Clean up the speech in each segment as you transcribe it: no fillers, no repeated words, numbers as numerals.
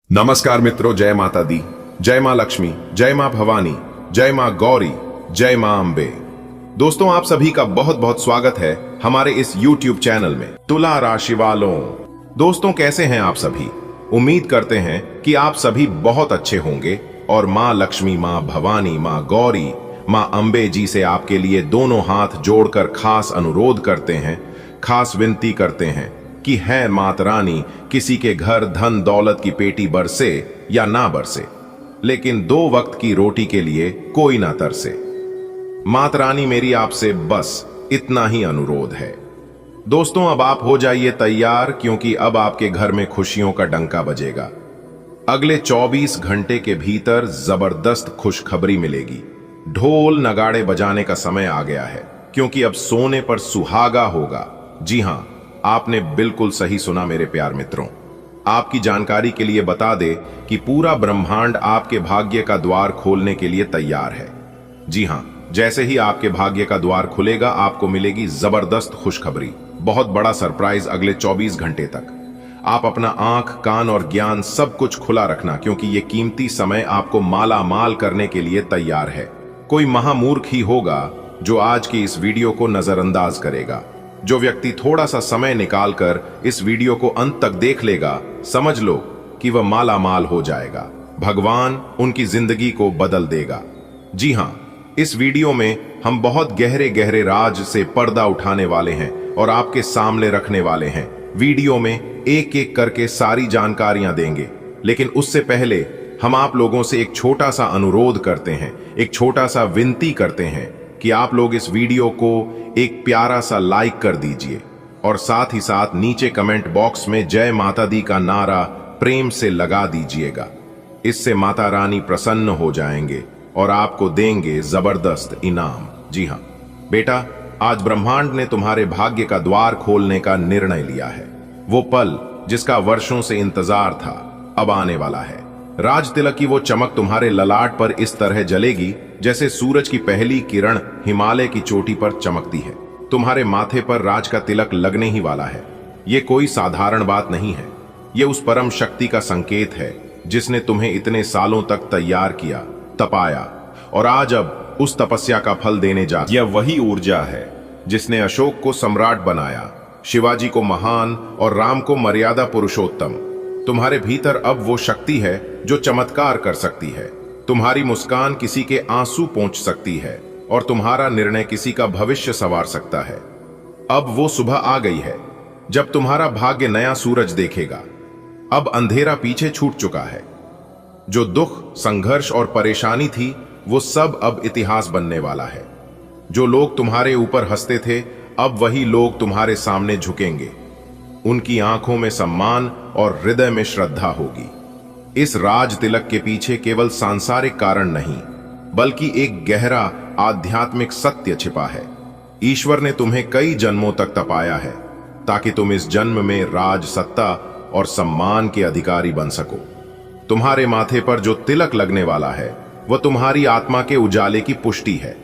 नमस्कार मित्रों, जय माता दी, जय मां लक्ष्मी, जय मां भवानी, जय मां गौरी, जय मां अंबे। दोस्तों, आप सभी का बहुत बहुत स्वागत है हमारे इस YouTube चैनल में। तुला राशि वालों, दोस्तों कैसे हैं आप सभी? उम्मीद करते हैं कि आप सभी बहुत अच्छे होंगे और मां लक्ष्मी, मां भवानी, मां गौरी, मां अंबे जी से आपके लिए दोनों हाथ जोड़कर खास अनुरोध करते हैं, खास विनती करते हैं कि है मात रानी किसी के घर धन दौलत की पेटी बरसे या ना बरसे, लेकिन 2 वक्त की रोटी के लिए कोई ना तरसे। मात रानी मेरी आपसे बस इतना ही अनुरोध है। दोस्तों, अब आप हो जाइए तैयार, क्योंकि अब आपके घर में खुशियों का डंका बजेगा। अगले 24 घंटे के भीतर जबरदस्त खुशखबरी मिलेगी। ढोल नगाड़े बजाने का समय आ गया है, क्योंकि अब सोने पर सुहागा होगा। जी हां, आपने बिल्कुल सही सुना मेरे प्यार मित्रों। आपकी जानकारी के लिए बता दे कि पूरा ब्रह्मांड आपके भाग्य का द्वार खोलने के लिए तैयार है। जी हां, जैसे ही आपके भाग्य का द्वार खुलेगा, आपको मिलेगी जबरदस्त खुशखबरी, बहुत बड़ा सरप्राइज अगले 24 घंटे तक। आप अपना आंख, कान और ज्ञान सब कुछ खुला रखना, क्योंकि ये कीमती समय आपको माला माल करने के लिए तैयार है। कोई महामूर्ख ही होगा जो आज की इस वीडियो को नजरअंदाज करेगा। जो व्यक्ति थोड़ा सा समय निकालकर इस वीडियो को अंत तक देख लेगा, समझ लो कि वह माला माल हो जाएगा। भगवान उनकी जिंदगी को बदल देगा। जी हां, इस वीडियो में हम बहुत गहरे गहरे राज से पर्दा उठाने वाले हैं और आपके सामने रखने वाले हैं। वीडियो में एक एक करके सारी जानकारियां देंगे, लेकिन उससे पहले हम आप लोगों से एक छोटा सा अनुरोध करते हैं, एक छोटा सा विनती करते हैं कि आप लोग इस वीडियो को एक प्यारा सा लाइक कर दीजिए और साथ ही साथ नीचे कमेंट बॉक्स में जय माता दी का नारा प्रेम से लगा दीजिएगा। इससे माता रानी प्रसन्न हो जाएंगे और आपको देंगे जबरदस्त इनाम। जी हां बेटा, आज ब्रह्मांड ने तुम्हारे भाग्य का द्वार खोलने का निर्णय लिया है। वो पल जिसका वर्षों से इंतजार था, अब आने वाला है। राज तिलक की वो चमक तुम्हारे ललाट पर इस तरह जलेगी जैसे सूरज की पहली किरण हिमालय की चोटी पर चमकती है। तुम्हारे माथे पर राज का तिलक लगने ही वाला है। ये कोई साधारण बात नहीं है। ये उस परम शक्ति का संकेत है जिसने तुम्हें इतने सालों तक तैयार किया, तपाया और आज अब उस तपस्या का फल देने जा। यह वही ऊर्जा है जिसने अशोक को सम्राट बनाया, शिवाजी को महान और राम को मर्यादा पुरुषोत्तम। तुम्हारे भीतर अब वो शक्ति है जो चमत्कार कर सकती है। तुम्हारी मुस्कान किसी के आंसू पोंछ सकती है और तुम्हारा निर्णय किसी का भविष्य संवार सकता है। अब वो सुबह आ गई है जब तुम्हारा भाग्य नया सूरज देखेगा। अब अंधेरा पीछे छूट चुका है। जो दुख, संघर्ष और परेशानी थी, वो सब अब इतिहास बनने वाला है। जो लोग तुम्हारे ऊपर हंसते थे, अब वही लोग तुम्हारे सामने झुकेंगे। उनकी आंखों में सम्मान और हृदय में श्रद्धा होगी। इस राज तिलक के पीछे केवल सांसारिक कारण नहीं, बल्कि एक गहरा आध्यात्मिक सत्य छिपा है। ईश्वर ने तुम्हें कई जन्मों तक तपाया है ताकि तुम इस जन्म में राज, सत्ता और सम्मान के अधिकारी बन सको। तुम्हारे माथे पर जो तिलक लगने वाला है, वह तुम्हारी आत्मा के उजाले की पुष्टि है।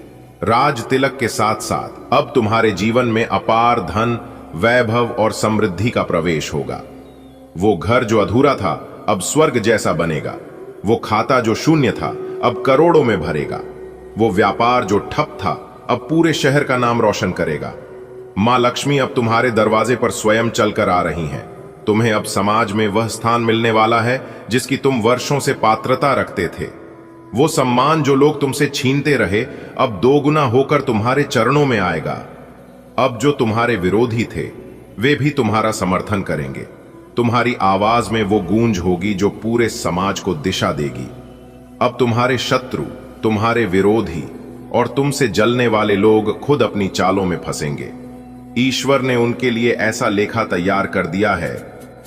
राज तिलक के साथ साथ अब तुम्हारे जीवन में अपार धन, वैभव और समृद्धि का प्रवेश होगा। वो घर जो अधूरा था, अब स्वर्ग जैसा बनेगा। वो खाता जो शून्य था, अब करोड़ों में भरेगा। वो व्यापार जो ठप था, अब पूरे शहर का नाम रोशन करेगा। मां लक्ष्मी अब तुम्हारे दरवाजे पर स्वयं चलकर आ रही हैं। तुम्हें अब समाज में वह स्थान मिलने वाला है जिसकी तुम वर्षों से पात्रता रखते थे। वो सम्मान जो लोग तुमसे छीनते रहे, अब 2 गुना होकर तुम्हारे चरणों में आएगा। अब जो तुम्हारे विरोधी थे, वे भी तुम्हारा समर्थन करेंगे। तुम्हारी आवाज में वो गूंज होगी जो पूरे समाज को दिशा देगी। अब तुम्हारे शत्रु, तुम्हारे विरोधी और तुमसे जलने वाले लोग खुद अपनी चालों में फंसेंगे। ईश्वर ने उनके लिए ऐसा लेखा तैयार कर दिया है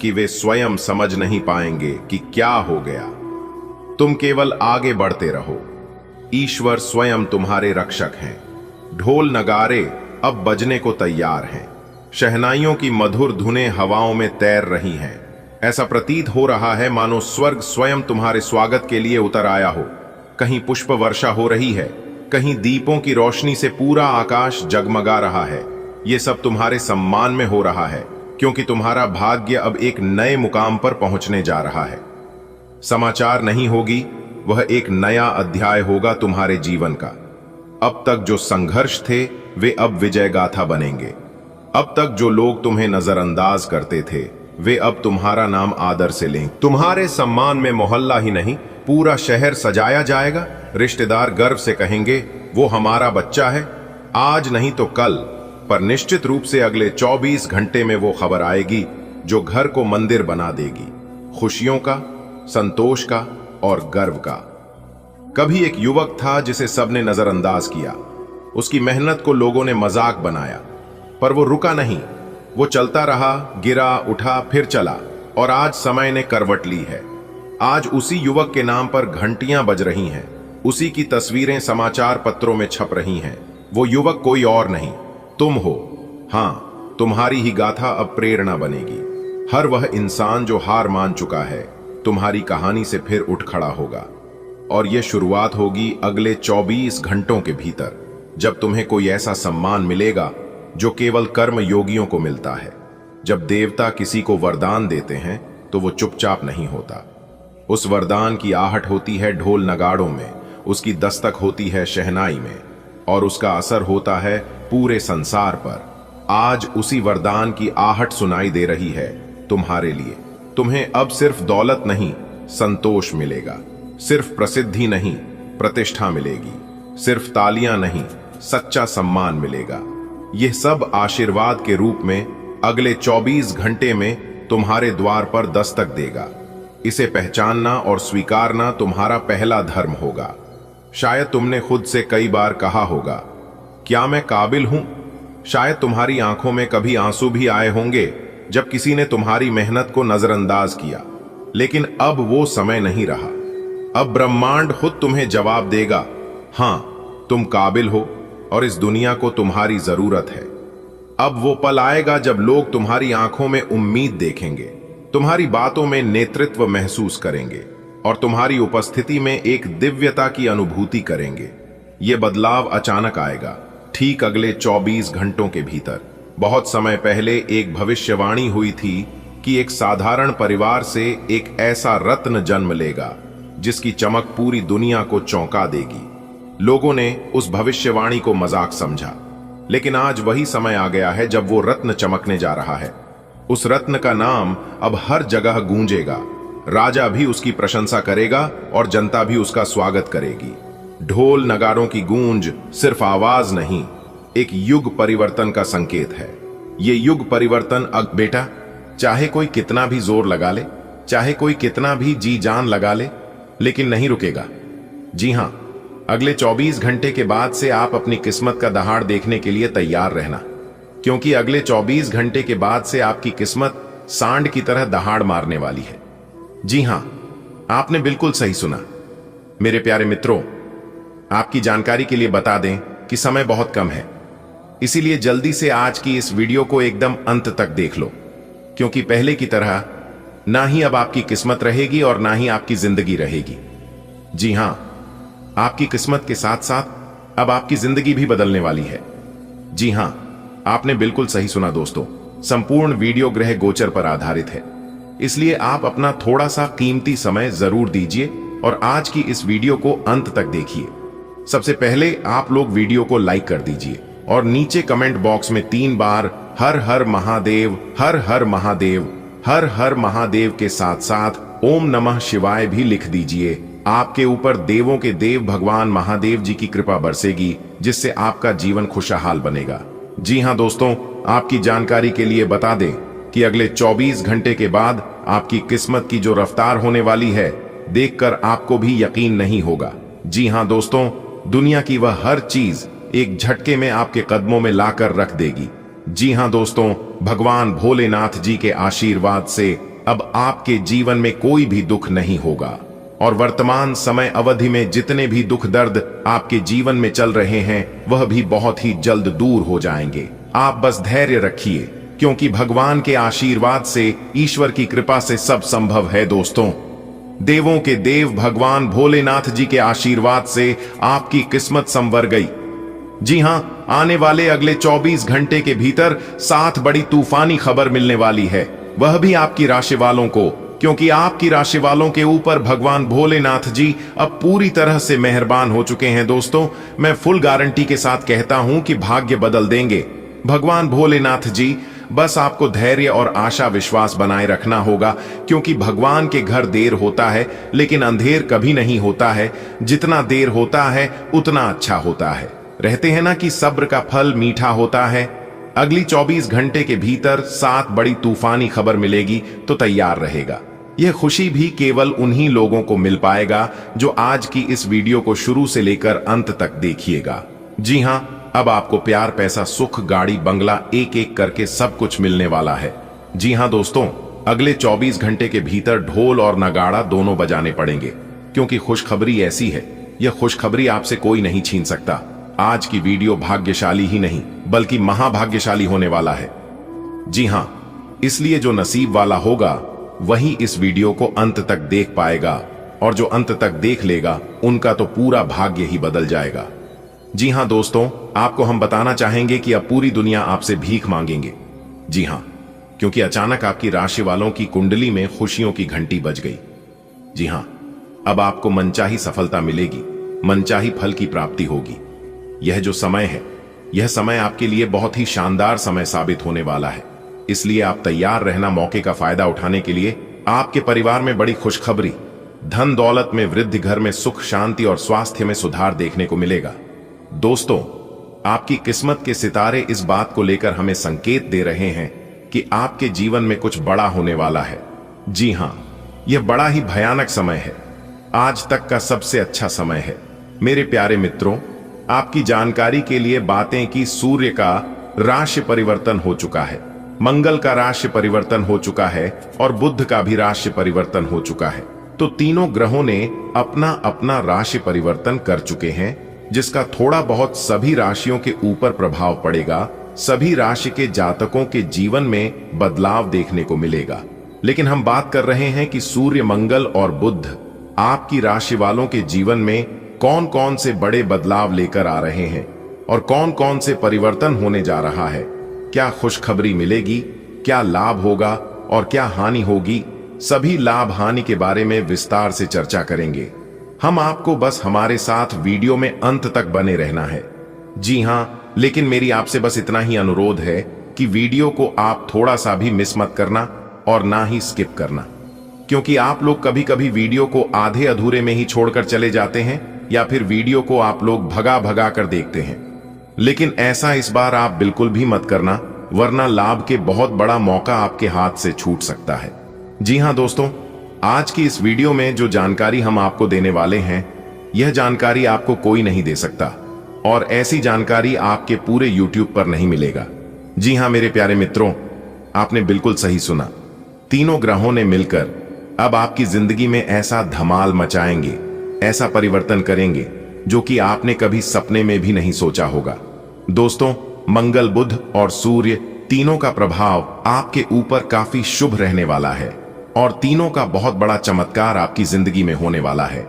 कि वे स्वयं समझ नहीं पाएंगे कि क्या हो गया। तुम केवल आगे बढ़ते रहो। ईश्वर स्वयं तुम्हारे रक्षक हैं। ढोल नगारे अब बजने को तैयार हैं। शहनाइयों की मधुर धुनें हवाओं में तैर रही हैं। ऐसा प्रतीत हो रहा है मानो स्वर्ग स्वयं तुम्हारे स्वागत के लिए उतर आया हो। कहीं पुष्प वर्षा हो रही है, कहीं दीपों की रोशनी से पूरा आकाश जगमगा रहा है। ये सब तुम्हारे सम्मान में हो रहा है, क्योंकि तुम्हारा भाग्य अब एक नए मुकाम पर पहुंचने जा रहा है। समाचार नहीं होगी, वह एक नया अध्याय होगा तुम्हारे जीवन का। अब तक जो संघर्ष थे वे अब विजय गाथा बनेंगे। अब तक जो लोग तुम्हें नजरअंदाज करते थे वे अब तुम्हारा नाम आदर से लेंगे। तुम्हारे सम्मान में मोहल्ला ही नहीं पूरा शहर सजाया जाएगा। रिश्तेदार गर्व से कहेंगे वो हमारा बच्चा है। आज नहीं तो कल, पर निश्चित रूप से अगले 24 घंटे में वो खबर आएगी जो घर को मंदिर बना देगी, खुशियों का, संतोष का और गर्व का। कभी एक युवक था जिसे सबने नजरअंदाज किया। उसकी मेहनत को लोगों ने मजाक बनाया, पर वो रुका नहीं। वो चलता रहा, गिरा, उठा, फिर चला, और आज समय ने करवट ली है। आज उसी युवक के नाम पर घंटियां बज रही हैं, उसी की तस्वीरें समाचार पत्रों में छप रही हैं। वो युवक कोई और नहीं, तुम हो। हां, तुम्हारी ही गाथा अब प्रेरणा बनेगी। हर वह इंसान जो हार मान चुका है तुम्हारी कहानी से फिर उठ खड़ा होगा। और यह शुरुआत होगी अगले 24 घंटों के भीतर, जब तुम्हें कोई ऐसा सम्मान मिलेगा जो केवल कर्म योगियों को मिलता है। जब देवता किसी को वरदान देते हैं तो वो चुपचाप नहीं होता। उस वरदान की आहट होती है ढोल नगाड़ों में, उसकी दस्तक होती है शहनाई में, और उसका असर होता है पूरे संसार पर। आज उसी वरदान की आहट सुनाई दे रही है तुम्हारे लिए। तुम्हें अब सिर्फ दौलत नहीं, संतोष मिलेगा। सिर्फ प्रसिद्धि नहीं, प्रतिष्ठा मिलेगी। सिर्फ तालियां नहीं, सच्चा सम्मान मिलेगा। यह सब आशीर्वाद के रूप में अगले 24 घंटे में तुम्हारे द्वार पर दस्तक देगा। इसे पहचानना और स्वीकारना तुम्हारा पहला धर्म होगा। शायद तुमने खुद से कई बार कहा होगा, क्या मैं काबिल हूं? शायद तुम्हारी आंखों में कभी आंसू भी आए होंगे जब किसी ने तुम्हारी मेहनत को नजरअंदाज किया। लेकिन अब वो समय नहीं रहा। अब ब्रह्मांड खुद तुम्हें जवाब देगा, हां, तुम काबिल हो और इस दुनिया को तुम्हारी जरूरत है। अब वो पल आएगा जब लोग तुम्हारी आंखों में उम्मीद देखेंगे, तुम्हारी बातों में नेतृत्व महसूस करेंगे और तुम्हारी उपस्थिति में एक दिव्यता की अनुभूति करेंगे। ये बदलाव अचानक आएगा, ठीक अगले 24 घंटों के भीतर। बहुत समय पहले एक भविष्यवाणी हुई थी कि एक साधारण परिवार से एक ऐसा रत्न जन्म लेगा जिसकी चमक पूरी दुनिया को चौंका देगी। लोगों ने उस भविष्यवाणी को मजाक समझा, लेकिन आज वही समय आ गया है जब वो रत्न चमकने जा रहा है। उस रत्न का नाम अब हर जगह गूंजेगा। राजा भी उसकी प्रशंसा करेगा और जनता भी उसका स्वागत करेगी। ढोल नगाड़ों की गूंज सिर्फ आवाज नहीं, एक युग परिवर्तन का संकेत है। ये युग परिवर्तन अब बेटा, चाहे कोई कितना भी जोर लगा ले, चाहे कोई कितना भी जी जान लगा ले, लेकिन नहीं रुकेगा। जी हां, अगले 24 घंटे के बाद से आप अपनी किस्मत का दहाड़ देखने के लिए तैयार रहना, क्योंकि अगले 24 घंटे के बाद से आपकी किस्मत सांड की तरह दहाड़ मारने वाली है। जी हां, आपने बिल्कुल सही सुना। मेरे प्यारे मित्रों, आपकी जानकारी के लिए बता दें कि समय बहुत कम है, इसीलिए जल्दी से आज की इस वीडियो को एकदम अंत तक देख लो, क्योंकि पहले की तरह ना ही अब आपकी किस्मत रहेगी और ना ही आपकी जिंदगी रहेगी। जी हां, आपकी किस्मत के साथ साथ अब आपकी जिंदगी भी बदलने वाली है। जी हां, आपने बिल्कुल सही सुना दोस्तों। संपूर्ण वीडियो ग्रह गोचर पर आधारित है, इसलिए आप अपना थोड़ा सा कीमती समय जरूर दीजिए और आज की इस वीडियो को अंत तक देखिए। सबसे पहले आप लोग वीडियो को लाइक कर दीजिए और नीचे कमेंट बॉक्स में 3 बार हर हर महादेव, हर हर महादेव, हर हर महादेव के साथ साथ ओम नमः शिवाय भी लिख दीजिए। आपके ऊपर देवों के देव भगवान महादेव जी की कृपा बरसेगी, जिससे आपका जीवन खुशहाल बनेगा। जी हां दोस्तों, आपकी जानकारी के लिए बता दें कि अगले 24 घंटे के बाद आपकी किस्मत की जो रफ्तार होने वाली है, देखकर आपको भी यकीन नहीं होगा। जी हां दोस्तों, दुनिया की वह हर चीज एक झटके में आपके कदमों में लाकर रख देगी। जी हां दोस्तों, भगवान भोलेनाथ जी के आशीर्वाद से अब आपके जीवन में कोई भी दुख नहीं होगा और वर्तमान समय अवधि में जितने भी दुख दर्द आपके जीवन में चल रहे हैं वह भी बहुत ही जल्द दूर हो जाएंगे। आप बस धैर्य रखिए, क्योंकि भगवान के आशीर्वाद से, ईश्वर की कृपा से सब संभव है दोस्तों। देवों के देव भगवान भोलेनाथ जी के आशीर्वाद से आपकी किस्मत संवर गई। जी हां, आने वाले अगले 24 घंटे के भीतर 7 बड़ी तूफानी खबर मिलने वाली है, वह भी आपकी राशि वालों को। क्योंकि आपकी राशि वालों के ऊपर भगवान भोलेनाथ जी अब पूरी तरह से मेहरबान हो चुके हैं। दोस्तों, मैं फुल गारंटी के साथ कहता हूं कि भाग्य बदल देंगे भगवान भोलेनाथ जी। बस आपको धैर्य और आशा विश्वास बनाए रखना होगा, क्योंकि भगवान के घर देर होता है लेकिन अंधेर कभी नहीं होता है। जितना देर होता है उतना अच्छा होता है। रहते हैं ना कि सब्र का फल मीठा होता है। अगली 24 घंटे के भीतर 7 बड़ी तूफानी खबर मिलेगी तो तैयार रहेगा। यह खुशी भी केवल उन्हीं लोगों को मिल पाएगा जो आज की इस वीडियो को शुरू से लेकर अंत तक देखिएगा। जी हां, अब आपको प्यार, पैसा, सुख, गाड़ी, बंगला एक एक करके सब कुछ मिलने वाला है। जी हां दोस्तों, अगले 24 घंटे के भीतर ढोल और नगाड़ा दोनों बजाने पड़ेंगे, क्योंकि खुशखबरी ऐसी है, यह खुशखबरी आपसे कोई नहीं छीन सकता। आज की वीडियो भाग्यशाली ही नहीं बल्कि महाभाग्यशाली होने वाला है। जी हां, इसलिए जो नसीब वाला होगा वही इस वीडियो को अंत तक देख पाएगा, और जो अंत तक देख लेगा उनका तो पूरा भाग्य ही बदल जाएगा। जी हां दोस्तों, आपको हम बताना चाहेंगे कि अब पूरी दुनिया आपसे भीख मांगेंगे। जी हां, क्योंकि अचानक आपकी राशि वालों की कुंडली में खुशियों की घंटी बज गई। जी हां, अब आपको मनचाही सफलता मिलेगी, मनचाही फल की प्राप्ति होगी। यह जो समय है, यह समय आपके लिए बहुत ही शानदार समय साबित होने वाला है। इसलिए आप तैयार रहना मौके का फायदा उठाने के लिए। आपके परिवार में बड़ी खुशखबरी, धन दौलत में वृद्धि, घर में सुख शांति और स्वास्थ्य में सुधार देखने को मिलेगा। दोस्तों, आपकी किस्मत के सितारे इस बात को लेकर हमें संकेत दे रहे हैं कि आपके जीवन में कुछ बड़ा होने वाला है। जी हां, यह बड़ा ही भयानक समय है, आज तक का सबसे अच्छा समय है। मेरे प्यारे मित्रों, आपकी जानकारी के लिए बातें कि सूर्य का राशि परिवर्तन हो चुका है, मंगल का राशि परिवर्तन हो चुका है और बुध का भी राशि परिवर्तन हो चुका है। तो तीनों ग्रहों ने अपना अपना राशि परिवर्तन कर चुके हैं, जिसका थोड़ा बहुत सभी राशियों के ऊपर प्रभाव पड़ेगा। सभी राशि के जातकों के जीवन में बदलाव देखने को मिलेगा। लेकिन हम बात कर रहे हैं कि सूर्य, मंगल और बुध आपकी राशि वालों के जीवन में कौन कौन से बड़े बदलाव लेकर आ रहे हैं और कौन कौन से परिवर्तन होने जा रहा है। क्या खुशखबरी मिलेगी, क्या लाभ होगा और क्या हानि होगी, सभी लाभ हानि के बारे में विस्तार से चर्चा करेंगे। हम आपको बस हमारे साथ वीडियो में अंत तक बने रहना है। जी हां, लेकिन मेरी आपसे बस इतना ही अनुरोध है कि वीडियो को आप थोड़ा सा भी मिस मत करना और ना ही स्किप करना, क्योंकि आप लोग कभी कभी वीडियो को आधे अधूरे में ही छोड़कर चले जाते हैं, या फिर वीडियो को आप लोग भगा भगा कर देखते हैं। लेकिन ऐसा इस बार आप बिल्कुल भी मत करना, वरना लाभ के बहुत बड़ा मौका आपके हाथ से छूट सकता है। जी हां दोस्तों, आज की इस वीडियो में जो जानकारी हम आपको देने वाले हैं, यह जानकारी आपको कोई नहीं दे सकता, और ऐसी जानकारी आपके पूरे YouTube पर नहीं मिलेगा। जी हां मेरे प्यारे मित्रों, आपने बिल्कुल सही सुना। तीनों ग्रहों ने मिलकर अब आपकी जिंदगी में ऐसा धमाल मचाएंगे, ऐसा परिवर्तन करेंगे जो कि आपने कभी सपने में भी नहीं सोचा होगा। दोस्तों, मंगल, बुध और सूर्य तीनों का प्रभाव आपके ऊपर काफी शुभ रहने वाला है, और तीनों का बहुत बड़ा चमत्कार आपकी जिंदगी में होने वाला है,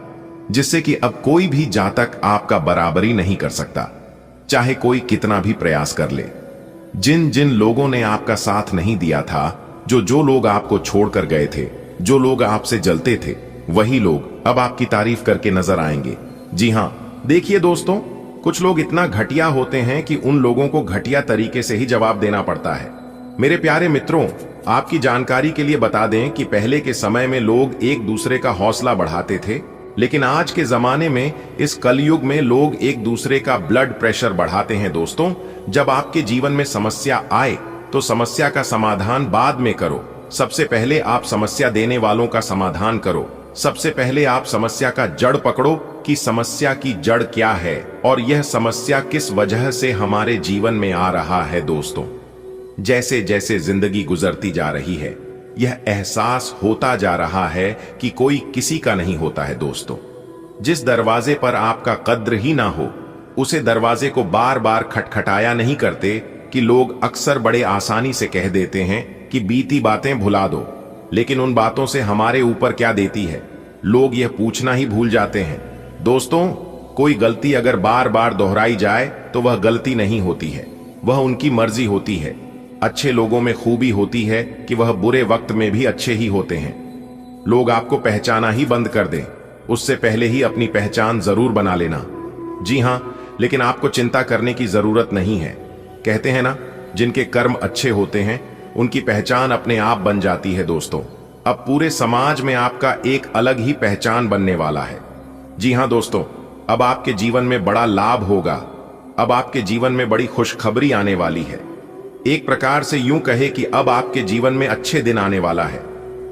जिससे कि अब कोई भी जातक आपका बराबरी नहीं कर सकता, चाहे कोई कितना भी प्रयास कर ले। जिन जिन लोगों ने आपका साथ नहीं दिया था, जो लोग आपको छोड़कर गए थे, जो लोग आपसे जलते थे, वही लोग अब आपकी तारीफ करके नजर आएंगे। जी हां, देखिए दोस्तों, कुछ लोग इतना घटिया होते हैं कि उन लोगों को घटिया तरीके से ही जवाब देना पड़ता है। मेरे प्यारे मित्रों, आपकी जानकारी के लिए बता दें कि पहले के समय में लोग एक दूसरे का हौसला बढ़ाते थे, लेकिन आज के जमाने में, इस कलयुग में, लोग एक दूसरे का ब्लड प्रेशर बढ़ाते हैं। दोस्तों, जब आपके जीवन में समस्या आए तो समस्या का समाधान बाद में करो, सबसे पहले आप समस्या देने वालों का समाधान करो। सबसे पहले आप समस्या का जड़ पकड़ो कि समस्या की जड़ क्या है और यह समस्या किस वजह से हमारे जीवन में आ रहा है। दोस्तों, जैसे जैसे जिंदगी गुजरती जा रही है, यह एहसास होता जा रहा है कि कोई किसी का नहीं होता है। दोस्तों, जिस दरवाजे पर आपका कद्र ही ना हो, उसे दरवाजे को बार बार खटखटाया नहीं करते कि लोग अक्सर बड़े आसानी से कह देते हैं कि बीती बातें भुला दो, लेकिन उन बातों से हमारे ऊपर क्या देती है, लोग यह पूछना ही भूल जाते हैं। दोस्तों, कोई गलती अगर बार बार दोहराई जाए तो वह गलती नहीं होती है, वह उनकी मर्जी होती है। अच्छे लोगों में खूबी होती है कि वह बुरे वक्त में भी अच्छे ही होते हैं। लोग आपको पहचाना ही बंद कर दें, उससे पहले ही अपनी पहचान जरूर बना लेना। जी हां, लेकिन आपको चिंता करने की जरूरत नहीं है। कहते हैं ना, जिनके कर्म अच्छे होते हैं उनकी पहचान अपने आप बन जाती है। दोस्तों, अब पूरे समाज में आपका एक अलग ही पहचान बनने वाला है। जी हां दोस्तों, अब आपके जीवन में बड़ा लाभ होगा। अब आपके जीवन में बड़ी खुशखबरी आने वाली है। एक प्रकार से यूं कहे कि अब आपके जीवन में अच्छे दिन आने वाला है।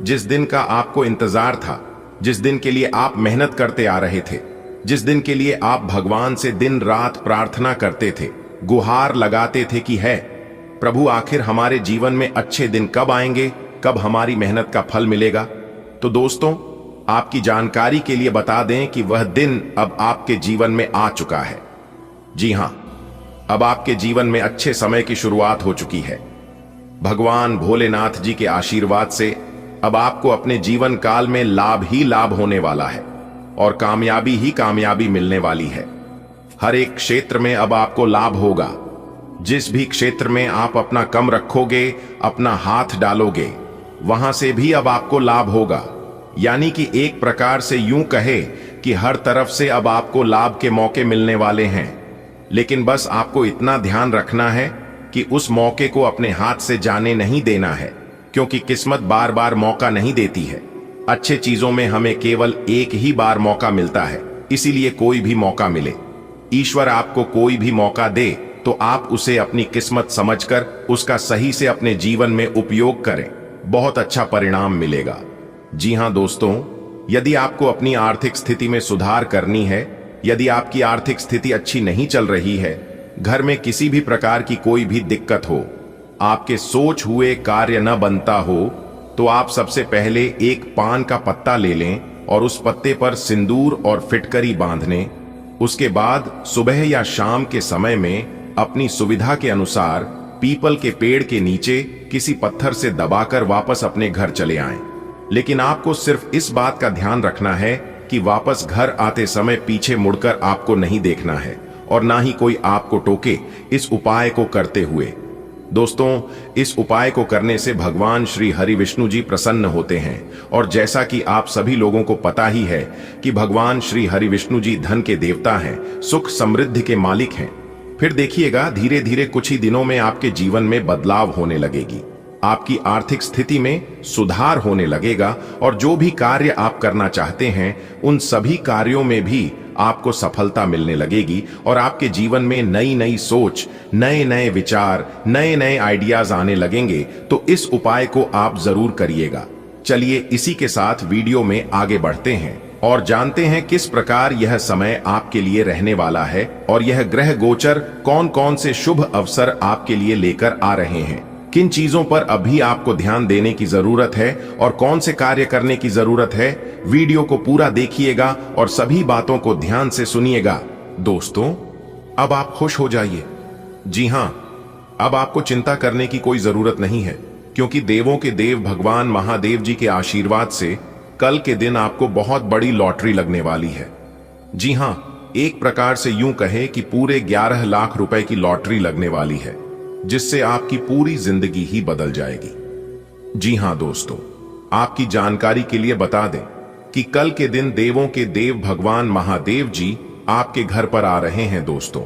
जिस दिन का आपको इंतजार था, जिस दिन के लिए आप मेहनत करते आ रहे थे, जिस दिन के लिए आप भगवान से दिन रात प्रार्थना करते थे, गुहार लगाते थे कि है प्रभु, आखिर हमारे जीवन में अच्छे दिन कब आएंगे, कब हमारी मेहनत का फल मिलेगा। तो दोस्तों, आपकी जानकारी के लिए बता दें कि वह दिन अब आपके जीवन में आ चुका है। जी हां, अब आपके जीवन में अच्छे समय की शुरुआत हो चुकी है। भगवान भोलेनाथ जी के आशीर्वाद से अब आपको अपने जीवन काल में लाभ ही लाभ होने वाला है और कामयाबी ही कामयाबी मिलने वाली है। हर एक क्षेत्र में अब आपको लाभ होगा। जिस भी क्षेत्र में आप अपना कम रखोगे, अपना हाथ डालोगे, वहां से भी अब आपको लाभ होगा। यानी कि एक प्रकार से यूं कहे कि हर तरफ से अब आपको लाभ के मौके मिलने वाले हैं। लेकिन बस आपको इतना ध्यान रखना है कि उस मौके को अपने हाथ से जाने नहीं देना है, क्योंकि किस्मत बार बार मौका नहीं देती है। अच्छे चीजों में हमें केवल एक ही बार मौका मिलता है, इसीलिए कोई भी मौका मिले, ईश्वर आपको कोई भी मौका दे तो आप उसे अपनी किस्मत समझकर उसका सही से अपने जीवन में उपयोग करें, बहुत अच्छा परिणाम मिलेगा। जी हां दोस्तों, यदि आपको अपनी आर्थिक स्थिति में सुधार करनी है, यदि आपकी आर्थिक स्थिति अच्छी नहीं चल रही है, घर में किसी भी प्रकार की कोई भी दिक्कत हो, आपके सोच हुए कार्य न बनता हो, तो आप सबसे पहले एक पान का पत्ता ले लें और उस पत्ते पर सिंदूर और फिटकरी बांधने। उसके बाद सुबह या शाम के समय में अपनी सुविधा के अनुसार पीपल के पेड़ के नीचे किसी पत्थर से दबाकर वापस अपने घर चले आएं। लेकिन आपको सिर्फ इस बात का ध्यान रखना है कि वापस घर आते समय पीछे मुड़कर आपको नहीं देखना है और ना ही कोई आपको टोके इस उपाय को करते हुए। दोस्तों, इस उपाय को करने से भगवान श्री हरि विष्णु जी प्रसन्न होते हैं और जैसा कि आप सभी लोगों को पता ही है कि भगवान श्री हरि विष्णु जी धन के देवता हैं, सुख समृद्धि के मालिक हैं। फिर देखिएगा, धीरे धीरे कुछ ही दिनों में आपके जीवन में बदलाव होने लगेगी, आपकी आर्थिक स्थिति में सुधार होने लगेगा और जो भी कार्य आप करना चाहते हैं उन सभी कार्यों में भी आपको सफलता मिलने लगेगी और आपके जीवन में नई नई सोच, नए नए विचार, नए नए आइडियाज आने लगेंगे। तो इस उपाय को आप जरूर करिएगा। चलिए इसी के साथ वीडियो में आगे बढ़ते हैं और जानते हैं किस प्रकार यह समय आपके लिए रहने वाला है और यह ग्रह गोचर कौन कौन से शुभ अवसर आपके लिए लेकर आ रहे हैं, किन चीजों पर अभी आपको ध्यान देने की जरूरत है और कौन से कार्य करने की जरूरत है। वीडियो को पूरा देखिएगा और सभी बातों को ध्यान से सुनिएगा। दोस्तों, अब आप खुश हो जाइए। जी हां, अब आपको चिंता करने की कोई जरूरत नहीं है, क्योंकि देवों के देव भगवान महादेव जी के आशीर्वाद से कल के दिन आपको बहुत बड़ी लॉटरी लगने वाली है। जी हां, एक प्रकार से यूं कहे कि पूरे 11 लाख रुपए की लॉटरी लगने वाली है, जिससे आपकी पूरी जिंदगी ही बदल जाएगी। जी हां दोस्तों, आपकी जानकारी के लिए बता दें कि कल के दिन देवों के देव भगवान महादेव जी आपके घर पर आ रहे हैं। दोस्तों,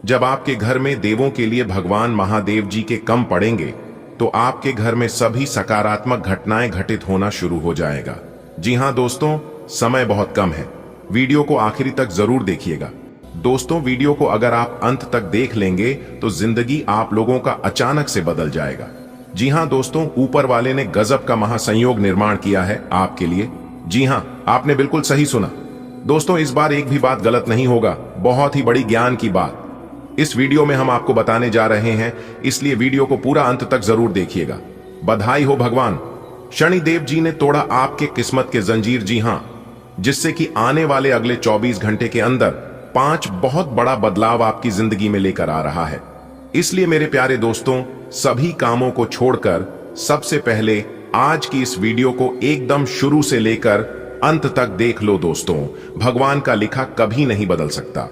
जब आपके घर में देवों के लिए भगवान महादेव जी के कम पड़ेंगे तो आपके घर में सभी सकारात्मक घटनाएं घटित होना शुरू हो जाएगा। जी हां दोस्तों, समय बहुत कम है, वीडियो को आखिरी तक जरूर देखिएगा। दोस्तों, वीडियो को अगर आप अंत तक देख लेंगे तो जिंदगी आप लोगों का अचानक से बदल जाएगा। जी हां दोस्तों, ऊपर वाले ने गजब का महासंयोग निर्माण किया है आपके लिए। जी हां, आपने बिल्कुल सही सुना। दोस्तों, इस बार एक भी बात गलत नहीं होगा, बहुत ही बड़ी ज्ञान की बात इस वीडियो में हम आपको बताने जा रहे हैं, इसलिए वीडियो को पूरा अंत तक जरूर देखिएगा। बधाई हो भगवान शनिदेव जी ने तोड़ा आपके किस्मत के जंजीर। जी हां, जिससे कि आने वाले अगले 24 घंटे के अंदर 5 बहुत बड़ा बदलाव आपकी जिंदगी में लेकर आ रहा है। इसलिए मेरे प्यारे दोस्तों, सभी कामों को छोड़कर सबसे पहले आज की इस वीडियो को एकदम शुरू से लेकर अंत तक देख लो। दोस्तों, भगवान का लिखा कभी नहीं बदल सकता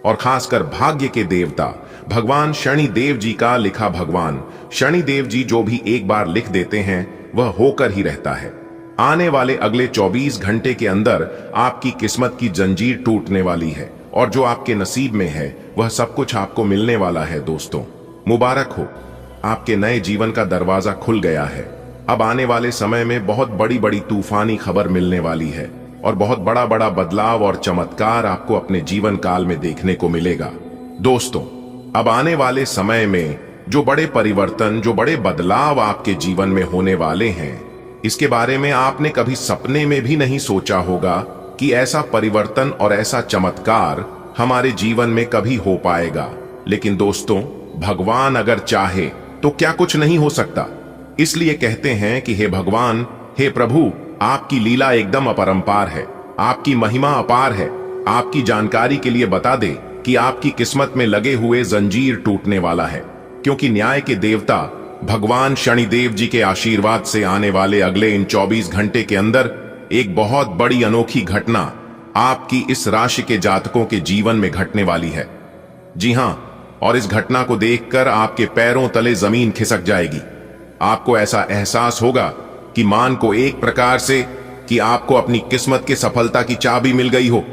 और खासकर भाग्य के देवता भगवान शनिदेव जी का लिखा, भगवान शनिदेव जी जो भी एक बार लिख देते हैं वह होकर ही रहता है। आने वाले अगले 24 घंटे के अंदर आपकी किस्मत की जंजीर टूटने वाली है और जो आपके नसीब में है वह सब कुछ आपको मिलने वाला है। दोस्तों, मुबारक हो, आपके नए जीवन का दरवाजा खुल गया है। अब आने वाले समय में बहुत बड़ी बड़ी तूफानी खबर मिलने वाली है और बहुत बड़ा बड़ा बदलाव और चमत्कार आपको अपने जीवन काल में देखने को मिलेगा। दोस्तों, अब आने वाले समय में जो बड़े परिवर्तन, जो बड़े बदलाव आपके जीवन में होने वाले हैं, इसके बारे में आपने कभी सपने में भी नहीं सोचा होगा कि ऐसा परिवर्तन और ऐसा चमत्कार हमारे जीवन में कभी हो पाएगा। लेकिन दोस्तों, भगवान अगर चाहे तो क्या कुछ नहीं हो सकता। इसलिए कहते हैं कि हे भगवान, हे प्रभु, आपकी लीला एकदम अपरंपार है, आपकी महिमा अपार है। आपकी जानकारी के लिए बता दे कि आपकी किस्मत में लगे हुए जंजीर टूटने वाला है, क्योंकि न्याय के देवता भगवान शनिदेव जी के आशीर्वाद से आने वाले अगले इन 24 घंटे के अंदर एक बहुत बड़ी अनोखी घटना आपकी इस राशि के जातकों के जीवन में घटने वाली है। जी हां, और इस घटना को देखकर आपके पैरों तले जमीन खिसक जाएगी। आपको ऐसा एहसास होगा कि मान को एक प्रकार से कि आपको अपनी किस्मत के सफलता की चाबी मिल गई हो,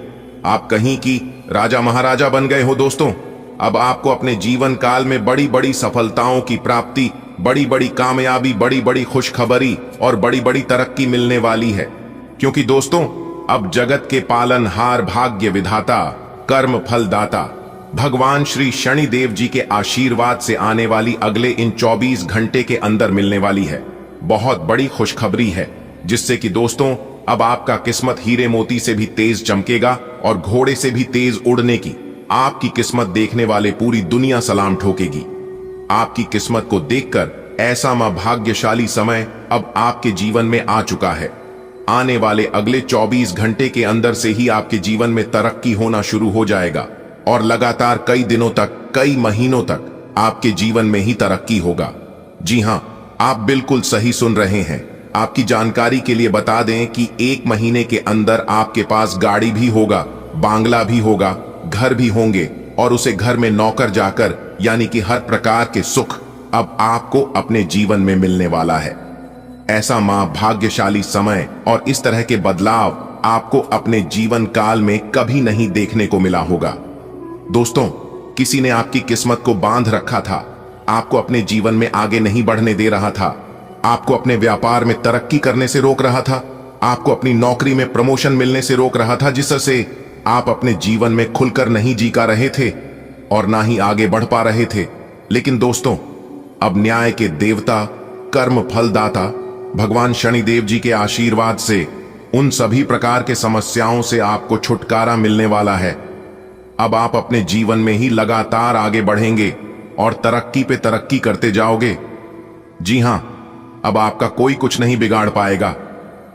आप कहीं की राजा महाराजा बन गए हो। दोस्तों, अब आपको अपने जीवन काल में बड़ी बड़ी सफलताओं की प्राप्ति, बड़ी बड़ी कामयाबी, बड़ी बड़ी खुशखबरी और बड़ी बड़ी तरक्की मिलने वाली है। क्योंकि दोस्तों, अब जगत के पालनहार, भाग्य विधाता, कर्म फलदाता भगवान श्री शनिदेव जी के आशीर्वाद से आने वाली अगले इन 24 घंटे के अंदर मिलने वाली है बहुत बड़ी खुशखबरी है, जिससे कि दोस्तों अब आपका किस्मत हीरे मोती से भी तेज चमकेगा और घोड़े से भी तेज उड़ने की आपकी किस्मत देखने वाले पूरी दुनिया सलाम ठोकेगी। आपकी किस्मत को देखकर ऐसा भाग्यशाली समय अब आपके जीवन में आ चुका है। आने वाले अगले 24 घंटे के अंदर से ही आपके जीवन में तरक्की होना शुरू हो जाएगा और लगातार कई दिनों तक, कई महीनों तक आपके जीवन में ही तरक्की होगा। जी हां, आप बिल्कुल सही सुन रहे हैं। आपकी जानकारी के लिए बता दें कि 1 महीने के अंदर आपके पास गाड़ी भी होगा, बांग्ला भी होगा, घर भी होंगे और उसे घर में नौकर जाकर, यानी कि हर प्रकार के सुख अब आपको अपने जीवन में मिलने वाला है। ऐसा भाग्यशाली समय और इस तरह के बदलाव आपको अपने जीवन काल में कभी नहीं देखने को मिला होगा। दोस्तों, किसी ने आपकी किस्मत को बांध रखा था, आपको अपने जीवन में आगे नहीं बढ़ने दे रहा था, आपको अपने व्यापार में तरक्की करने से रोक रहा था, आपको अपनी नौकरी में प्रमोशन मिलने से रोक रहा था, जिससे आप अपने जीवन में खुलकर नहीं जी का रहे थे और ना ही आगे बढ़ पा रहे थे। लेकिन दोस्तों, अब न्याय के देवता, कर्म फलदाता भगवान शनिदेव जी के आशीर्वाद से उन सभी प्रकार के समस्याओं से आपको छुटकारा मिलने वाला है। अब आप अपने जीवन में ही लगातार आगे बढ़ेंगे और तरक्की पे तरक्की करते जाओगे। जी हां, अब आपका कोई कुछ नहीं बिगाड़ पाएगा।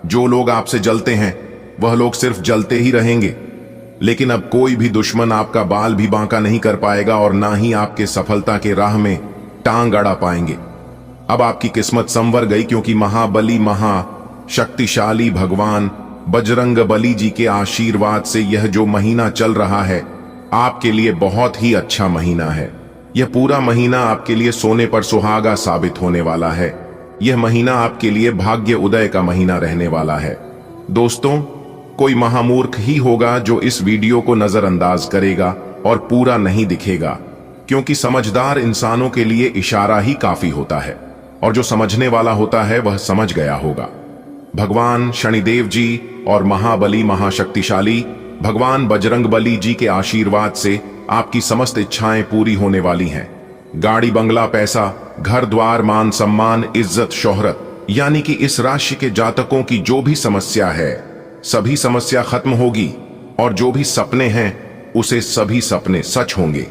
जो लोग आपसे जलते हैं वह लोग सिर्फ जलते ही रहेंगे, लेकिन अब कोई भी दुश्मन आपका बाल भी बांका नहीं कर पाएगा और ना ही आपके सफलता के राह में टांग अड़ा पाएंगे। अब आपकी किस्मत संवर गई, क्योंकि महाबली, महाशक्तिशाली भगवान बजरंग बली जी के आशीर्वाद से यह जो महीना चल रहा है आपके लिए बहुत ही अच्छा महीना है। यह पूरा महीना आपके लिए सोने पर सुहागा साबित होने वाला है। यह महीना आपके लिए भाग्य उदय का महीना रहने वाला है। दोस्तों, कोई महामूर्ख ही होगा जो इस वीडियो को नजरअंदाज करेगा और पूरा नहीं दिखेगा, क्योंकि समझदार इंसानों के लिए इशारा ही काफी होता है और जो समझने वाला होता है वह समझ गया होगा। भगवान शनिदेव जी और महाबली, महाशक्तिशाली भगवान बजरंगबली जी के आशीर्वाद से आपकी समस्त इच्छाएं पूरी होने वाली हैं। गाड़ी, बंगला, पैसा, घर द्वार, मान सम्मान, इज्जत, शोहरत, यानी कि इस राशि के जातकों की जो भी समस्या है सभी समस्या खत्म होगी और जो भी सपने हैं उसे सभी सपने सच होंगे।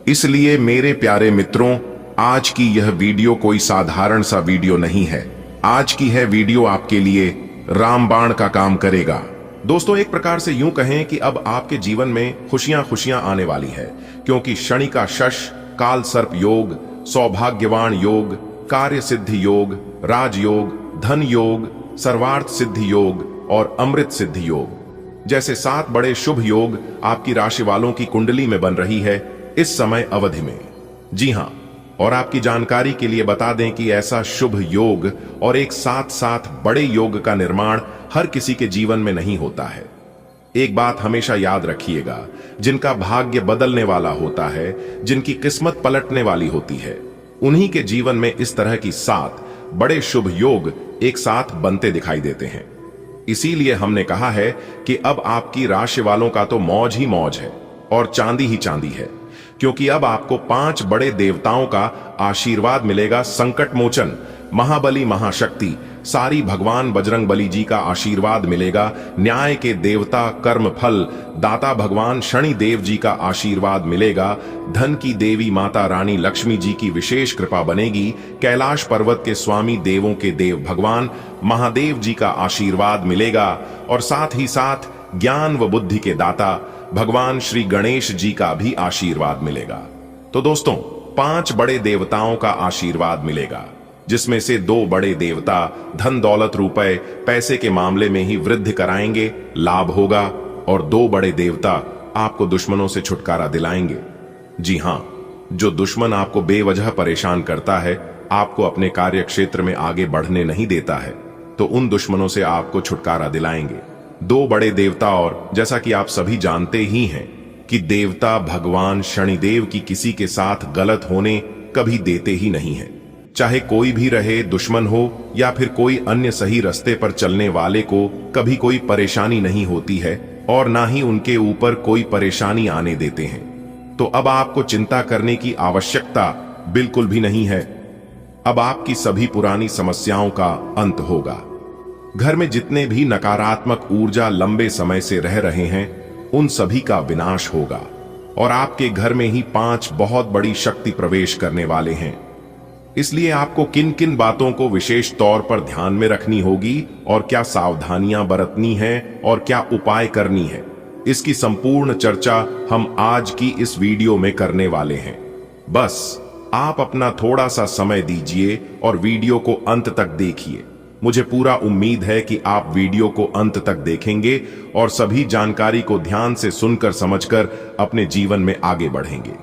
इसलिए मेरे प्यारे मित्रों, आज की यह वीडियो कोई साधारण सा वीडियो नहीं है। आज की है वीडियो आपके लिए रामबाण का काम करेगा। दोस्तों, एक प्रकार से यूं कहें कि अब आपके जीवन में खुशियां खुशियां आने वाली है, क्योंकि शनि का शश, काल सर्प योग, सौभाग्यवान योग, कार्य सिद्धि योग, राजयोग, धन योग, सर्वार्थ सिद्धि योग और अमृत सिद्धि योग जैसे 7 बड़े शुभ योग आपकी राशि वालों की कुंडली में बन रही है इस समय अवधि में। जी हां, और आपकी जानकारी के लिए बता दें कि ऐसा शुभ योग और एक साथ साथ बड़े योग का निर्माण हर किसी के जीवन में नहीं होता है। एक बात हमेशा याद रखिएगा, जिनका भाग्य बदलने वाला होता है, जिनकी किस्मत पलटने वाली होती है, उन्हीं के जीवन में इस तरह की 7 बड़े शुभ योग एक साथ बनते दिखाई देते हैं। इसीलिए हमने कहा है कि अब आपकी राशि वालों का तो मौज ही मौज है और चांदी ही चांदी है, क्योंकि अब आपको 5 बड़े देवताओं का आशीर्वाद मिलेगा। संकट मोचन महाबली महाशक्ति सारी भगवान बजरंगबली जी का आशीर्वाद मिलेगा। न्याय के देवता कर्म फल दाता भगवान शनि देव जी का आशीर्वाद मिलेगा। धन की देवी माता रानी लक्ष्मी जी की विशेष कृपा बनेगी। कैलाश पर्वत के स्वामी देवों के देव भगवान महादेव जी का आशीर्वाद मिलेगा और साथ ही साथ ज्ञान व बुद्धि के दाता भगवान श्री गणेश जी का भी आशीर्वाद मिलेगा। तो दोस्तों, 5 बड़े देवताओं का आशीर्वाद मिलेगा, जिसमें से 2 बड़े देवता धन दौलत रुपए पैसे के मामले में ही वृद्धि कराएंगे, लाभ होगा, और 2 बड़े देवता आपको दुश्मनों से छुटकारा दिलाएंगे। जी हां, जो दुश्मन आपको बेवजह परेशान करता है, आपको अपने कार्य क्षेत्र में आगे बढ़ने नहीं देता है, तो उन दुश्मनों से आपको छुटकारा दिलाएंगे 2 बड़े देवता। और जैसा कि आप सभी जानते ही हैं कि देवता भगवान शनिदेव की किसी के साथ गलत होने कभी देते ही नहीं है। चाहे कोई भी रहे, दुश्मन हो या फिर कोई अन्य सही रास्ते पर चलने वाले को कभी कोई परेशानी नहीं होती है और ना ही उनके ऊपर कोई परेशानी आने देते हैं। तो अब आपको चिंता करने की आवश्यकता बिल्कुल भी नहीं है। अब आपकी सभी पुरानी समस्याओं का अंत होगा। घर में जितने भी नकारात्मक ऊर्जा लंबे समय से रह रहे हैं, उन सभी का विनाश होगा और आपके घर में ही 5 बहुत बड़ी शक्ति प्रवेश करने वाले हैं। इसलिए आपको किन किन बातों को विशेष तौर पर ध्यान में रखनी होगी और क्या सावधानियां बरतनी है और क्या उपाय करनी है, इसकी संपूर्ण चर्चा हम आज की इस वीडियो में करने वाले हैं। बस आप अपना थोड़ा सा समय दीजिए और वीडियो को अंत तक देखिए। मुझे पूरा उम्मीद है कि आप वीडियो को अंत तक देखेंगे और सभी जानकारी को ध्यान से सुनकर समझकर अपने जीवन में आगे बढ़ेंगे।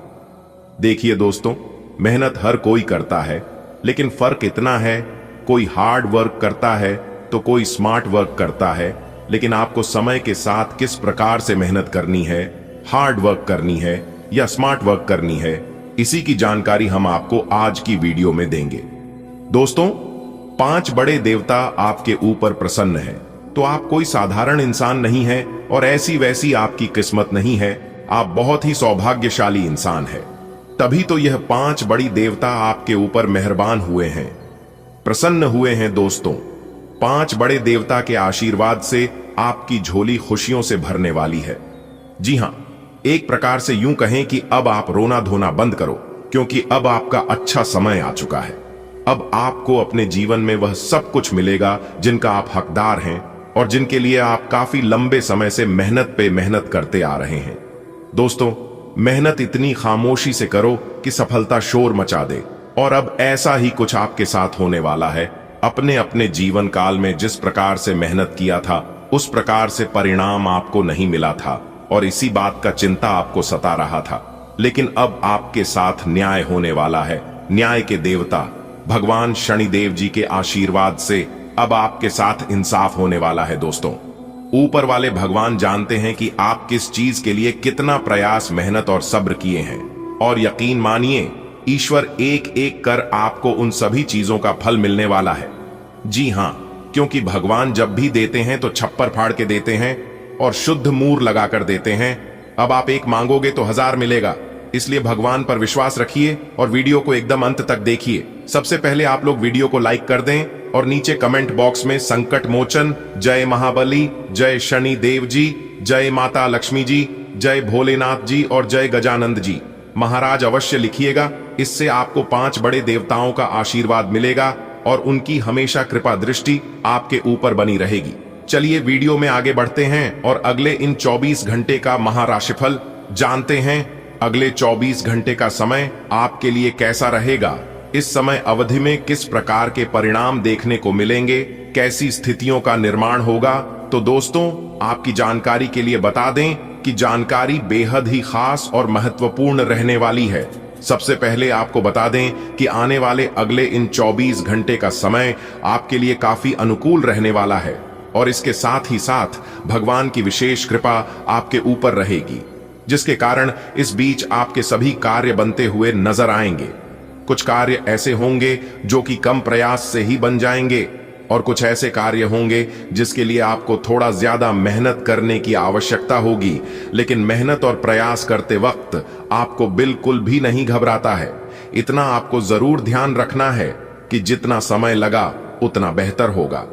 देखिए दोस्तों, मेहनत हर कोई करता है, लेकिन फर्क इतना है, कोई हार्ड वर्क करता है तो कोई स्मार्ट वर्क करता है। लेकिन आपको समय के साथ किस प्रकार से मेहनत करनी है, हार्ड वर्क करनी है या स्मार्ट वर्क करनी है, इसी की जानकारी हम आपको आज की वीडियो में देंगे। दोस्तों, 5 बड़े देवता आपके ऊपर प्रसन्न है, तो आप कोई साधारण इंसान नहीं है और ऐसी वैसी आपकी किस्मत नहीं है। आप बहुत ही सौभाग्यशाली इंसान है, तभी तो यह 5 बड़ी देवता आपके ऊपर मेहरबान हुए हैं, प्रसन्न हुए हैं। दोस्तों, 5 बड़े देवता के आशीर्वाद से आपकी झोली खुशियों से भरने वाली है। जी हां, एक प्रकार से यूं कहें कि अब आप रोना धोना बंद करो, क्योंकि अब आपका अच्छा समय आ चुका है। अब आपको अपने जीवन में वह सब कुछ मिलेगा जिनका आप हकदार हैं और जिनके लिए आप काफी लंबे समय से मेहनत पे मेहनत करते आ रहे हैं। दोस्तों, मेहनत इतनी खामोशी से करो कि सफलता शोर मचा दे, और अब ऐसा ही कुछ आपके साथ होने वाला है। अपने अपने जीवन काल में जिस प्रकार से मेहनत किया था, उस प्रकार से परिणाम आपको नहीं मिला था और इसी बात का चिंता आपको सता रहा था। लेकिन अब आपके साथ न्याय होने वाला है। न्याय के देवता भगवान शनिदेव जी के आशीर्वाद से अब आपके साथ इंसाफ होने वाला है। दोस्तों, ऊपर वाले भगवान जानते हैं कि आप किस चीज के लिए कितना प्रयास, मेहनत और सब्र किए हैं, और यकीन मानिए, ईश्वर एक एक कर आपको उन सभी चीजों का फल मिलने वाला है। जी हां, क्योंकि भगवान जब भी देते हैं तो छप्पर फाड़ के देते हैं और शुद्ध मूर लगाकर देते हैं। अब आप 1 मांगोगे तो 1000 मिलेगा। इसलिए भगवान पर विश्वास रखिए और वीडियो को एकदम अंत तक देखिए। सबसे पहले आप लोग वीडियो को लाइक कर दें और नीचे कमेंट बॉक्स में संकट मोचन, जय महाबली, जय शनि देव जी, जय माता लक्ष्मी जी, जय भोलेनाथ जी और जय गजानंद जी महाराज अवश्य लिखिएगा। इससे आपको 5 बड़े देवताओं का आशीर्वाद मिलेगा और उनकी हमेशा कृपा दृष्टि आपके ऊपर बनी रहेगी। चलिए वीडियो में आगे बढ़ते हैं और अगले इन 24 घंटे का महाराशिफल जानते हैं। अगले 24 घंटे का समय आपके लिए कैसा रहेगा, इस समय अवधि में किस प्रकार के परिणाम देखने को मिलेंगे, कैसी स्थितियों का निर्माण होगा। तो दोस्तों, आपकी जानकारी के लिए बता दें कि जानकारी बेहद ही खास और महत्वपूर्ण रहने वाली है। सबसे पहले आपको बता दें कि आने वाले अगले इन 24 घंटे का समय आपके लिए काफी अनुकूल रहने वाला है और इसके साथ ही साथ भगवान की विशेष कृपा आपके ऊपर रहेगी, जिसके कारण इस बीच आपके सभी कार्य बनते हुए नजर आएंगे। कुछ कार्य ऐसे होंगे जो कि कम प्रयास से ही बन जाएंगे और कुछ ऐसे कार्य होंगे जिसके लिए आपको थोड़ा ज्यादा मेहनत करने की आवश्यकता होगी, लेकिन मेहनत और प्रयास करते वक्त आपको बिल्कुल भी नहीं घबराता है। इतना आपको जरूर ध्यान रखना है कि जितना समय लगा उतना बेहतर होगा।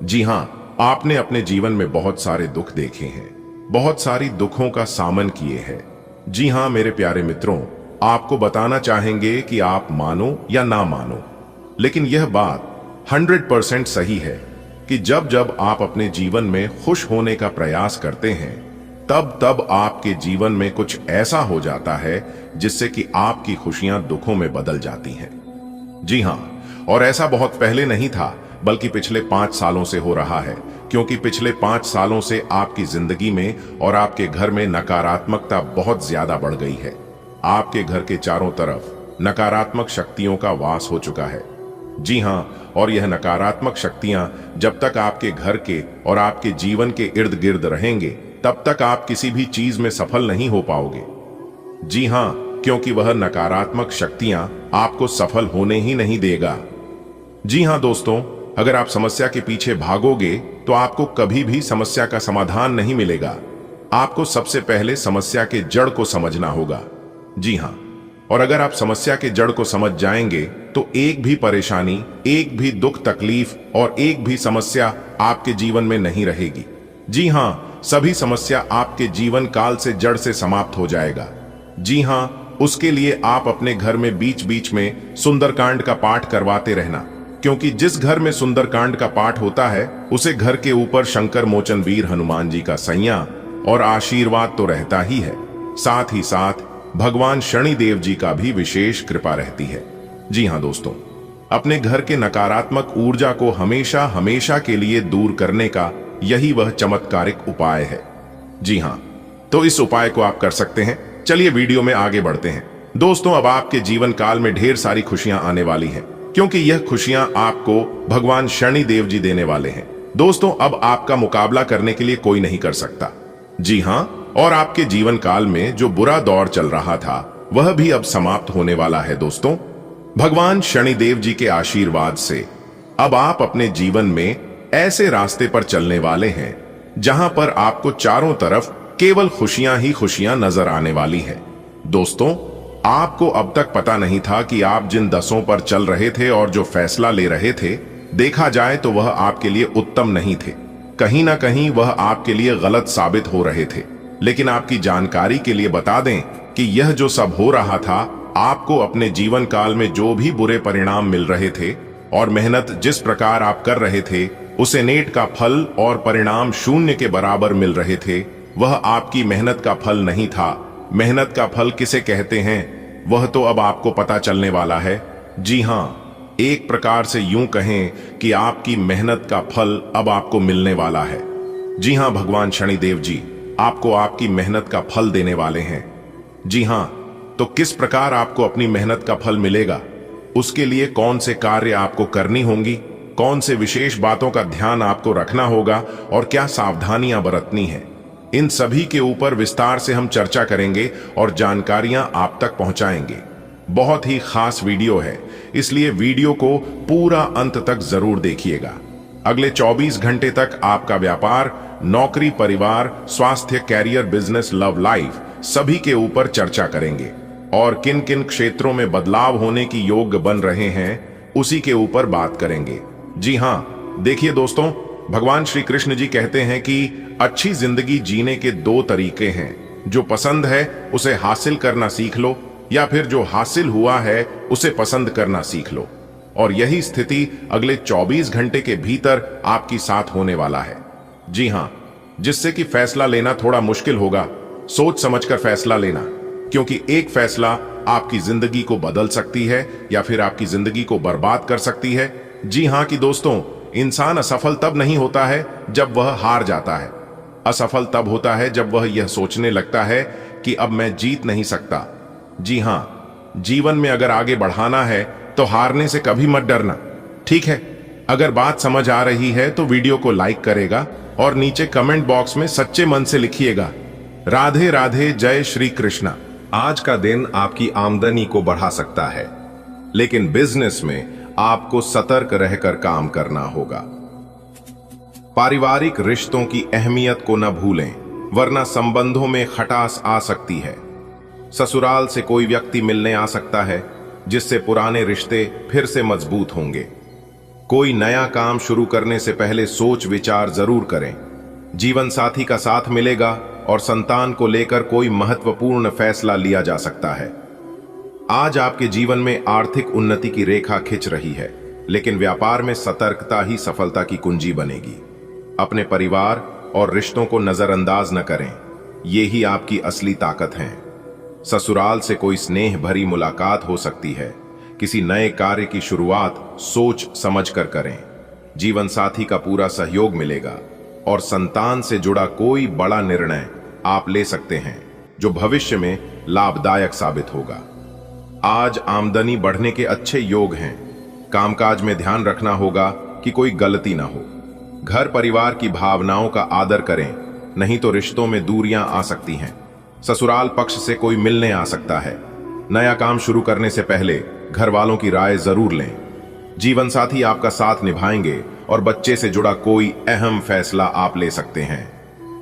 जी हां, आपने अपने जीवन में बहुत सारे दुख देखे हैं, बहुत सारी दुखों का सामना किए हैं। जी हां मेरे प्यारे मित्रों, आपको बताना चाहेंगे कि आप मानो या ना मानो, लेकिन यह बात 100% सही है कि जब जब आप अपने जीवन में खुश होने का प्रयास करते हैं तब तब आपके जीवन में कुछ ऐसा हो जाता है जिससे कि आपकी खुशियां दुखों में बदल जाती हैं। जी हां, और ऐसा बहुत पहले नहीं था बल्कि पिछले 5 सालों से हो रहा है, क्योंकि पिछले 5 सालों से आपकी जिंदगी में और आपके घर में नकारात्मकता बहुत ज्यादा बढ़ गई है। आपके घर के चारों तरफ नकारात्मक शक्तियों का वास हो चुका है। जी हां, और यह नकारात्मक शक्तियां जब तक आपके घर के और आपके जीवन के इर्द गिर्द रहेंगे तब तक आप किसी भी चीज में सफल नहीं हो पाओगे। जी हां, क्योंकि वह नकारात्मक शक्तियां आपको सफल होने ही नहीं देगा। जी हां दोस्तों, अगर आप समस्या के पीछे भागोगे तो आपको कभी भी समस्या का समाधान नहीं मिलेगा। आपको सबसे पहले समस्या के जड़ को समझना होगा। जी हां, और अगर आप समस्या के जड़ को समझ जाएंगे तो एक भी परेशानी, एक भी दुख तकलीफ और एक भी समस्या आपके जीवन में नहीं रहेगी। जी हां, सभी समस्या आपके जीवन काल से जड़ से समाप्त हो जाएगा। जी हां, उसके लिए आप अपने घर में बीच बीच में सुंदरकांड का पाठ करवाते रहना, क्योंकि जिस घर में सुंदरकांड का पाठ होता है उसे घर के ऊपर शंकर मोचन वीर हनुमान जी का सैया और आशीर्वाद तो रहता ही है, साथ ही साथ भगवान शनिदेव जी का भी विशेष कृपा रहती है। जी हां दोस्तों, अपने घर के नकारात्मक ऊर्जा को हमेशा हमेशा के लिए दूर करने का यही वह चमत्कारिक उपाय है। जी हां, तो इस उपाय को आप कर सकते हैं। चलिए वीडियो में आगे बढ़ते हैं। दोस्तों, अब आपके जीवन काल में ढेर सारी खुशियां आने वाली हैं, क्योंकि यह खुशियां आपको भगवान शनिदेव जी देने वाले हैं। दोस्तों, अब आपका मुकाबला करने के लिए कोई नहीं कर सकता। जी हां, और आपके जीवन काल में जो बुरा दौर चल रहा था वह भी अब समाप्त होने वाला है। दोस्तों, भगवान शनिदेव जी के आशीर्वाद से अब आप अपने जीवन में ऐसे रास्ते पर चलने वाले हैं जहां पर आपको चारों तरफ केवल खुशियां ही खुशियां नजर आने वाली है। दोस्तों, आपको अब तक पता नहीं था कि आप जिन दसों पर चल रहे थे और जो फैसला ले रहे थे, देखा जाए तो वह आपके लिए उत्तम नहीं थे। कहीं ना कहीं वह आपके लिए गलत साबित हो रहे थे। लेकिन आपकी जानकारी के लिए बता दें कि यह जो सब हो रहा था, आपको अपने जीवन काल में जो भी बुरे परिणाम मिल रहे थे और मेहनत जिस प्रकार आप कर रहे थे उसे नेट का फल और परिणाम शून्य के बराबर मिल रहे थे, वह आपकी मेहनत का फल नहीं था। मेहनत का फल किसे कहते हैं वह तो अब आपको पता चलने वाला है। जी हां, एक प्रकार से यूं कहें कि आपकी मेहनत का फल अब आपको मिलने वाला है। जी हां, भगवान शनिदेव जी आपको आपकी मेहनत का फल देने वाले हैं। जी हां, तो किस प्रकार आपको अपनी मेहनत का फल मिलेगा, उसके लिए कौन से कार्य आपको करनी होंगी, कौन से विशेष बातों का ध्यान आपको रखना होगा और क्या सावधानियां बरतनी है, इन सभी के ऊपर विस्तार से हम चर्चा करेंगे और जानकारियां आप तक पहुंचाएंगे। बहुत ही खास वीडियो है, इसलिए वीडियो को पूरा अंत तक जरूर देखिएगा। अगले 24 घंटे तक आपका व्यापार, नौकरी, परिवार, स्वास्थ्य, कैरियर, बिजनेस, लव लाइफ सभी के ऊपर चर्चा करेंगे और किन किन क्षेत्रों में बदलाव होने की योग बन रहे हैं उसी के ऊपर बात करेंगे। जी हां, देखिए दोस्तों, भगवान श्री कृष्ण जी कहते हैं कि अच्छी जिंदगी जीने के 2 तरीके हैं। जो पसंद है उसे हासिल करना सीख लो, या फिर जो हासिल हुआ है उसे पसंद करना सीख लो। और यही स्थिति अगले 24 घंटे के भीतर आपकी साथ होने वाला है। जी हां, जिससे कि फैसला लेना थोड़ा मुश्किल होगा। सोच समझकर फैसला लेना, क्योंकि एक फैसला आपकी जिंदगी को बदल सकती है या फिर आपकी जिंदगी को बर्बाद कर सकती है। जी हां कि दोस्तों, इंसान असफल तब नहीं होता है जब वह हार जाता है। असफल तब होता है जब वह यह सोचने लगता है कि अब मैं जीत नहीं सकता। जी हां, जीवन में अगर आगे बढ़ाना है तो हारने से कभी मत डरना, ठीक है? अगर बात समझ आ रही है तो वीडियो को लाइक करेगा और नीचे कमेंट बॉक्स में सच्चे मन से लिखिएगा राधे राधे, जय श्री कृष्णा। आज का दिन आपकी आमदनी को बढ़ा सकता है, लेकिन बिजनेस में आपको सतर्क रहकर काम करना होगा। पारिवारिक रिश्तों की अहमियत को न भूलें, वरना संबंधों में खटास आ सकती है। ससुराल से कोई व्यक्ति मिलने आ सकता है, जिससे पुराने रिश्ते फिर से मजबूत होंगे। कोई नया काम शुरू करने से पहले सोच विचार जरूर करें। जीवन साथी का साथ मिलेगा और संतान को लेकर कोई महत्वपूर्ण फैसला लिया जा सकता है। आज आपके जीवन में आर्थिक उन्नति की रेखा खिंच रही है, लेकिन व्यापार में सतर्कता ही सफलता की कुंजी बनेगी। अपने परिवार और रिश्तों को नजरअंदाज न करें, ये ही आपकी असली ताकत है। ससुराल से कोई स्नेह भरी मुलाकात हो सकती है। किसी नए कार्य की शुरुआत सोच समझकर करें। जीवन साथी का पूरा सहयोग मिलेगा और संतान से जुड़ा कोई बड़ा निर्णय आप ले सकते हैं, जो भविष्य में लाभदायक साबित होगा। आज आमदनी बढ़ने के अच्छे योग हैं। कामकाज में ध्यान रखना होगा कि कोई गलती ना हो। घर परिवार की भावनाओं का आदर करें, नहीं तो रिश्तों में दूरियां आ सकती हैं। ससुराल पक्ष से कोई मिलने आ सकता है। नया काम शुरू करने से पहले घर वालों की राय जरूर लें। जीवन साथी आपका साथ निभाएंगे और बच्चे से जुड़ा कोई अहम फैसला आप ले सकते हैं।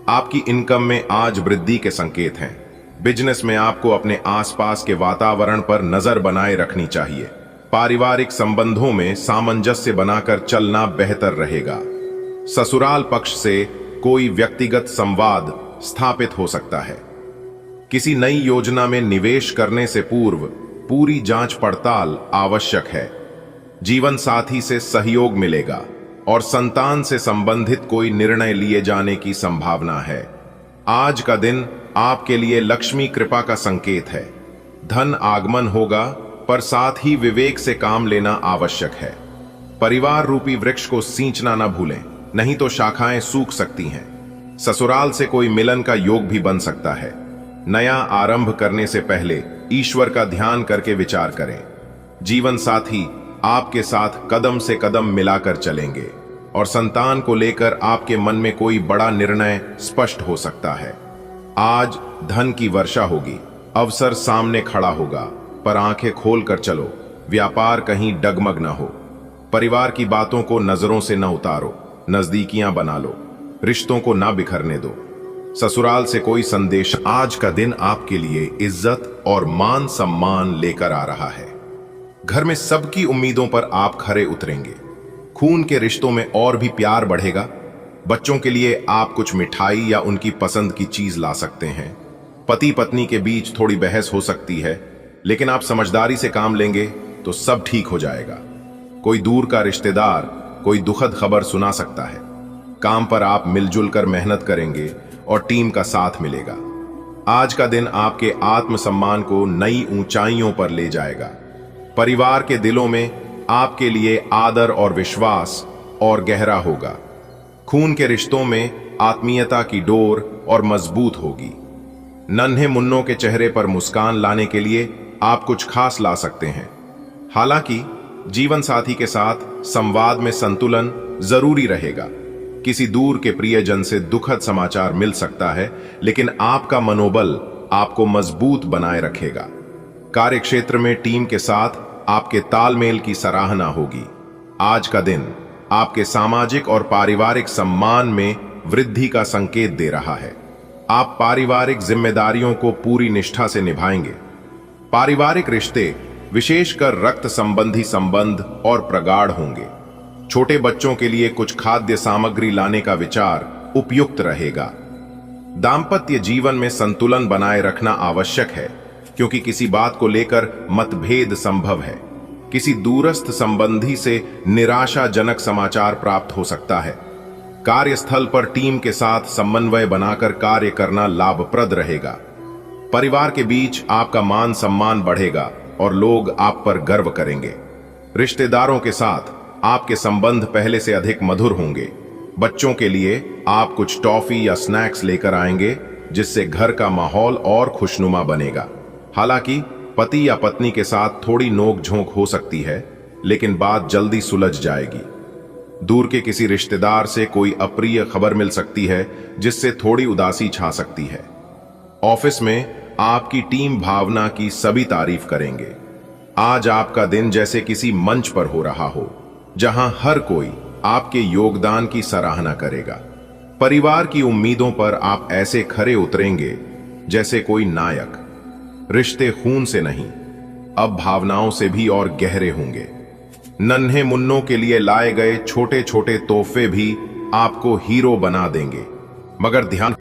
आपकी इनकम में आज वृद्धि के संकेत हैं। बिजनेस में आपको अपने आसपास के वातावरण पर नजर बनाए रखनी चाहिए। पारिवारिक संबंधों में सामंजस्य बनाकर चलना बेहतर रहेगा। ससुराल पक्ष से कोई व्यक्तिगत संवाद स्थापित हो सकता है। किसी नई योजना में निवेश करने से पूर्व पूरी जांच पड़ताल आवश्यक है। जीवन साथी से सहयोग मिलेगा और संतान से संबंधित कोई निर्णय लिए जाने की संभावना है। आज का दिन आपके लिए लक्ष्मी कृपा का संकेत है। धन आगमन होगा, पर साथ ही विवेक से काम लेना आवश्यक है। परिवार रूपी वृक्ष को सींचना न भूलें, नहीं तो शाखाएं सूख सकती हैं। ससुराल से कोई मिलन का योग भी बन सकता है। नया आरंभ करने से पहले ईश्वर का ध्यान करके विचार करें। जीवन साथी आपके साथ कदम से कदम मिलाकर चलेंगे और संतान को लेकर आपके मन में कोई बड़ा निर्णय स्पष्ट हो सकता है। आज धन की वर्षा होगी, अवसर सामने खड़ा होगा, पर आंखें खोलकर चलो, व्यापार कहीं डगमग न हो। परिवार की बातों को नजरों से न उतारो, नजदीकियां बना लो, रिश्तों को ना बिखरने दो। ससुराल से कोई संदेश। आज का दिन आपके लिए इज्जत और मान सम्मान लेकर आ रहा है। घर में सबकी उम्मीदों पर आप खरे उतरेंगे। खून के रिश्तों में और भी प्यार बढ़ेगा। बच्चों के लिए आप कुछ मिठाई या उनकी पसंद की चीज ला सकते हैं। पति पत्नी के बीच थोड़ी बहस हो सकती है, लेकिन आप समझदारी से काम लेंगे तो सब ठीक हो जाएगा। कोई दूर का रिश्तेदार कोई दुखद खबर सुना सकता है। काम पर आप मिलजुल कर मेहनत करेंगे और टीम का साथ मिलेगा। आज का दिन आपके आत्मसम्मान को नई ऊंचाइयों पर ले जाएगा। परिवार के दिलों में आपके लिए आदर और विश्वास और गहरा होगा। खून के रिश्तों में आत्मीयता की डोर और मजबूत होगी। नन्हे मुन्नों के चेहरे पर मुस्कान लाने के लिए आप कुछ खास ला सकते हैं। हालांकि जीवन साथी के साथ संवाद में संतुलन जरूरी रहेगा। किसी दूर के प्रियजन से दुखद समाचार मिल सकता है, लेकिन आपका मनोबल आपको मजबूत बनाए रखेगा। कार्यक्षेत्र में टीम के साथ आपके तालमेल की सराहना होगी। आज का दिन आपके सामाजिक और पारिवारिक सम्मान में वृद्धि का संकेत दे रहा है। आप पारिवारिक जिम्मेदारियों को पूरी निष्ठा से निभाएंगे। पारिवारिक रिश्ते, विशेषकर रक्त संबंधी संबंध और प्रगाढ़ होंगे। छोटे बच्चों के लिए कुछ खाद्य सामग्री लाने का विचार उपयुक्त रहेगा। दांपत्य जीवन में संतुलन बनाए रखना आवश्यक है, क्योंकि किसी बात को लेकर मतभेद संभव है। किसी दूरस्थ संबंधी से निराशाजनक समाचार प्राप्त हो सकता है। कार्यस्थल पर टीम के साथ समन्वय बनाकर कार्य करना लाभप्रद रहेगा। परिवार के बीच आपका मान सम्मान बढ़ेगा और लोग आप पर गर्व करेंगे। रिश्तेदारों के साथ आपके संबंध पहले से अधिक मधुर होंगे। बच्चों के लिए आप कुछ टॉफी या स्नैक्स लेकर आएंगे, जिससे घर का माहौल और खुशनुमा बनेगा। हालांकि पति या पत्नी के साथ थोड़ी नोक झोंक हो सकती है, लेकिन बात जल्दी सुलझ जाएगी। दूर के किसी रिश्तेदार से कोई अप्रिय खबर मिल सकती है, जिससे थोड़ी उदासी छा सकती है। ऑफिस में आपकी टीम भावना की सभी तारीफ करेंगे। आज आपका दिन जैसे किसी मंच पर हो रहा हो, जहां हर कोई आपके योगदान की सराहना करेगा। परिवार की उम्मीदों पर आप ऐसे खरे उतरेंगे जैसे कोई नायक। रिश्ते खून से नहीं, अब भावनाओं से भी और गहरे होंगे। नन्हे मुन्नों के लिए लाए गए छोटे छोटे तोहफे भी आपको हीरो बना देंगे। मगर ध्यान